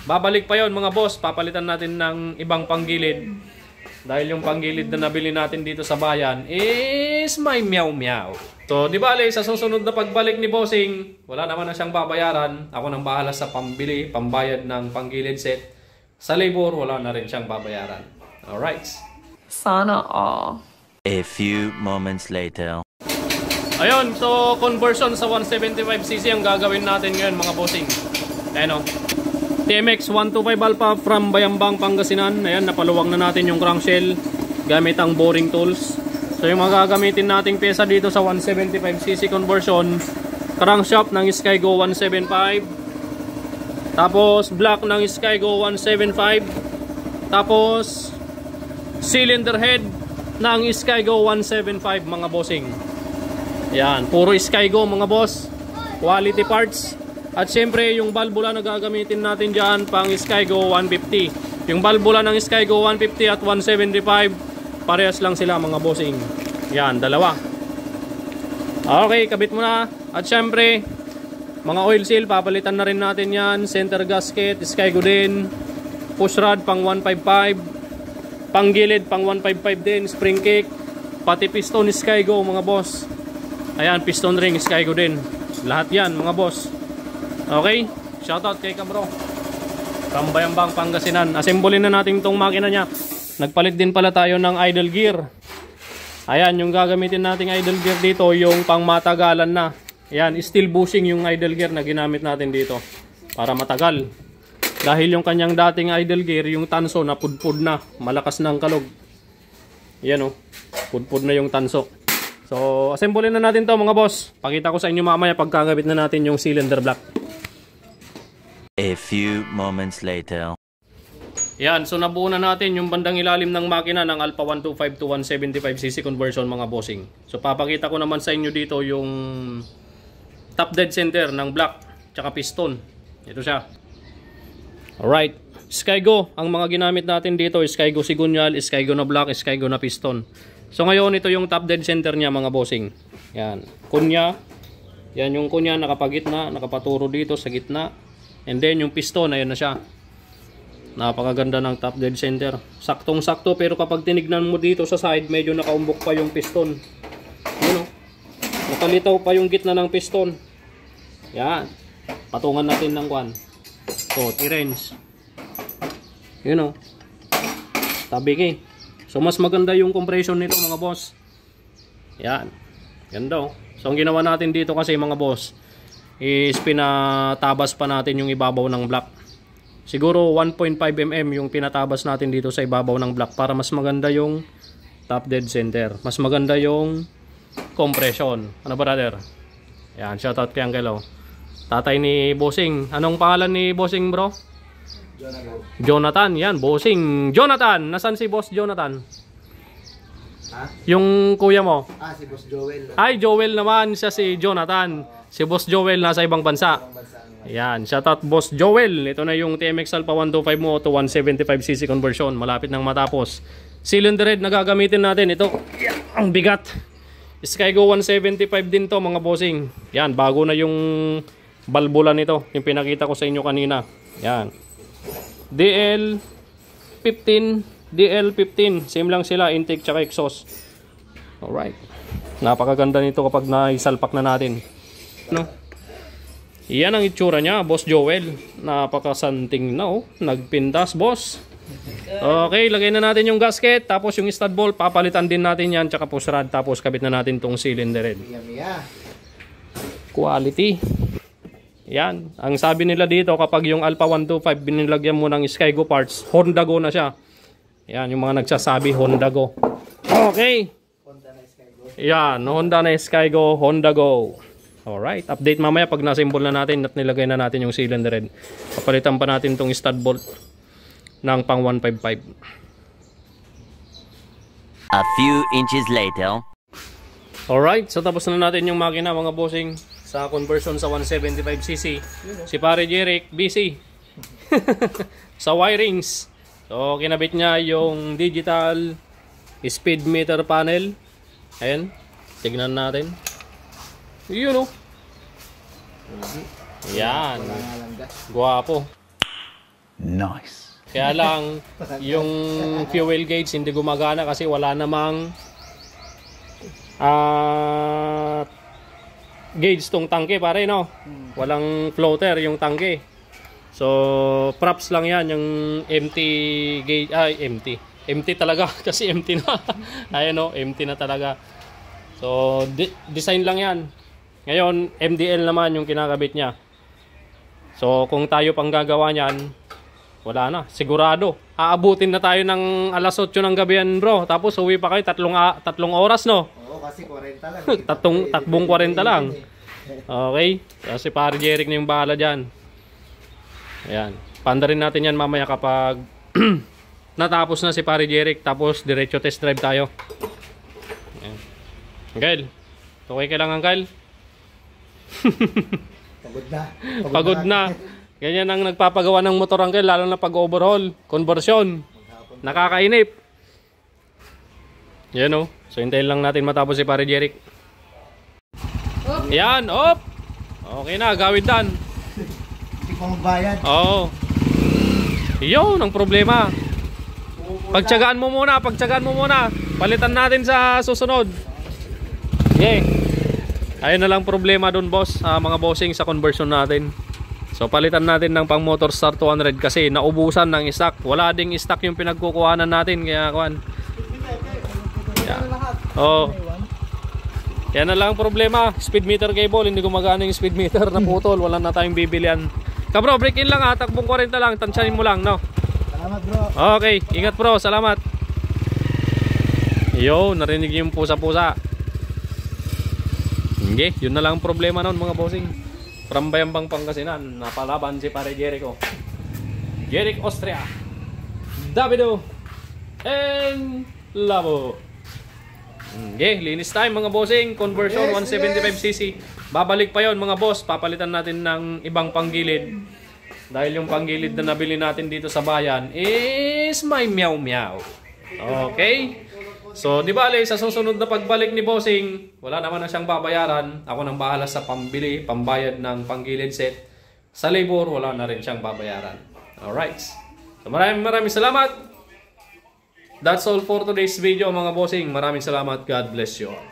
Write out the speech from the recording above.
Babalik pa yon mga boss. Papalitan natin ng ibang panggilid. Dahil yung panggilid na nabili natin dito sa bayan is may meow. So, di bale, sa susunod na pagbalik ni Bossing, wala naman na siyang babayaran. Ako nang bahala sa pambili, pambayad ng panggilid set. Sa labor, wala na rin siyang babayaran. Alright. Sana all. A few moments later. Ayun, so conversion sa 175cc ang gagawin natin ngayon mga bossing. Ayan o. TMX 125 Alpha from Bayambang, Pangasinan. Ayan, napaluwag na natin yung crankshell gamit ang boring tools. So yung mga gagamitin nating pyesa dito sa 175cc conversion, crankshaft ng Skygo 175. Tapos block ng Skygo 175. Tapos cylinder head ng Skygo 175 mga bossing. Yan, puro Skygo mga boss. Quality parts. At syempre yung valvula na gagamitin natin dyan pang Skygo 150. Yung valvula ng Skygo 150 at 175 parehas lang sila mga bossing. Yan, dalawa. Okay, kabit mo na. At syempre mga oil seal, papalitan na rin natin yan. Center gasket, Skygo din. Push rod pang 155. Panggilid pang 155 din, spring kick, pati piston Skygo mga boss. Ayan, piston ring Skygo din. Lahat yan mga boss. Okay, shoutout kay Kabro from Bayambang, Pangasinan. Assemble na natin itong makina niya. Nagpalit din pala tayo ng idle gear. Ayan, yung gagamitin nating idle gear dito, yung pang matagalan na. Ayan, steel bushing yung idle gear na ginamit natin dito para matagal. Dahil yung kanyang dating idle gear, yung tanso na pudpud na, malakas ng kalog. Yan o, pudpud na yung tanso. So, assemble na natin to mga boss. Pakita ko sa inyo mamaya pagkagabit na natin yung cylinder block. A few moments later. Yan, so nabuo na natin yung bandang ilalim ng makina ng Alpha 125 to 175cc conversion mga bossing. So, papakita ko naman sa inyo dito yung top dead center ng block tsaka piston. Ito siya. Alright, Skygo, ang mga ginamit natin dito is Skygo Sigunyal, Skygo na block, Skygo na piston. So ngayon ito yung top dead center niya mga bossing. Yan, kunya. Yan yung kunya, nakapagitna, nakapaturo dito sa gitna. And then yung piston, ayun na siya. Napakaganda ng top dead center. Saktong sakto, pero kapag tinignan mo dito sa side, medyo nakaumbok pa yung piston. Yun o, nakalitaw pa yung gitna ng piston. Yan, patungan natin ng kwan. So, T-range. You know. Tabig eh. So, mas maganda yung compression nito mga boss. Yan. Ganda oh. So, ang ginawa natin dito kasi mga boss is pinatabas pa natin yung ibabaw ng block. Siguro 1.5 mm yung pinatabas natin dito sa ibabaw ng block para mas maganda yung top dead center. Mas maganda yung compression. Ano brother? Yan. Shoutout kay Angelo. Tatay ni Bossing. Anong pangalan ni Bossing bro? Jonathan. Yan, Bossing Jonathan. Nasaan si Boss Jonathan? Ha? Yung kuya mo? Si Boss Joel. Ay, Joel naman. Siya si Jonathan. Si Boss Joel nasa ibang bansa. Yan, shoutout Boss Joel. Ito na yung TMX Alpha 125 mo to 175cc conversion. Malapit nang matapos. Cylinder head na gagamitin natin. Ito, yan, ang bigat. Skygo 175 din to mga bossing. Yan, bago na yung balbula nito, yung pinakita ko sa inyo kanina. Yan. DL15, same lang sila, intake tsaka exhaust. Alright. Napakaganda nito kapag naisalpak na natin. No? Yan ang itsura niya, Boss Joel. Napakasanting na oh. Nagpintas, boss. Okay, lagay na natin yung gasket, tapos yung stud bolt, papalitan din natin yan, tsaka push rod, tapos kabit na natin tong cylinder head. Quality. Yan, ang sabi nila dito kapag yung Alpha 125 binilagyan mo ng Skygo parts, Honda Go na siya. Yan, yung mga nagsasabi Honda Go. Okay. Yan, Honda na Skygo, Honda Go. Alright, update mamaya pag na-assemble na natin at nilagay na natin yung cylinder head. Papalitan pa natin tong stud bolt ng pang 155. A few inches later. Alright, so tapos na natin yung makina mga bossing sa conversion sa 175cc. Si pare Jeric, busy sa wirings. So kinabit niya yung digital speed meter panel. Ayan, tignan natin. Yun o. Yan. Guwapo. Nice. Kaya lang, yung fuel gauge hindi gumagana kasi wala namang gauge tong tangke pare, no? Walang floater yung tangke. So, props lang yan yung empty gauge. Empty talaga kasi empty na. Ayan, no? Empty na talaga. So, design lang yan. Ngayon, MDL naman yung kinakabit niya. So, kung tayo pang gagawa niyan, wala na. Sigurado. Aabutin na tayo ng alas 8 ng gabi yan, bro. Tapos, uwi pa kayo. Tatlong oras, no? Oo, kasi 40 lang. Takbong 40 lang. Okay? Kasi pare Jeric na yung bahala dyan. Ayan. Panda rin natin yan mamaya kapag natapos na si pare Jeric. Tapos, diretso test drive tayo. Ayan. Uncle. Okay ka lang, Uncle? Pagod na. Pagod na. Ganyan ang nagpapagawa ng motor, Uncle. Lalo na pag-overhaul. Conversion. Nakakainip. Yan, oh. So, hintayin lang natin matapos si pare Jeric. Yan, op! Okay na, gawin dan. Hindi ko magbayad. Oo. Yun ang problema. Pagtsagaan mo muna. Palitan natin sa susunod. Okay. Ayun na lang problema doon, boss. Mga bossing sa conversion natin. So, palitan natin ng pang Motor Star 200 kasi naubusan ng stock. Wala ding stock yung pinagkukuhanan natin. Kaya, kuhan. Oo. Yan na lang ang problema. Speed meter cable, hindi gumagana yung speed meter na putol. Wala na tayong bibilian. Kabro, break in lang ha. Takbong 40 lang. Tansyanin mo lang, no? Salamat, bro. Okay, ingat bro. Salamat. Yo, narinig yung pusa-pusa. Okay, yun na lang ang problema nun mga bossing. From Bayambang Pangasinan, napalaban si pare Jericho. Jeric Austria. Davido. And Labo. Okay, linis time mga bossing. Conversion 175cc. Babalik pa yon mga boss. Papalitan natin ng ibang panggilid. Dahil yung panggilid na nabili natin dito sa bayan is may meow meow. Okay? So, di bale, sa susunod na pagbalik ni bossing, wala naman na siyang babayaran. Ako nang bahala sa pambili, pambayad ng panggilid set. Sa labor, wala na rin siyang babayaran. Alright. So, maraming salamat. That's all for today's video mga bossing. Maraming salamat. God bless you all.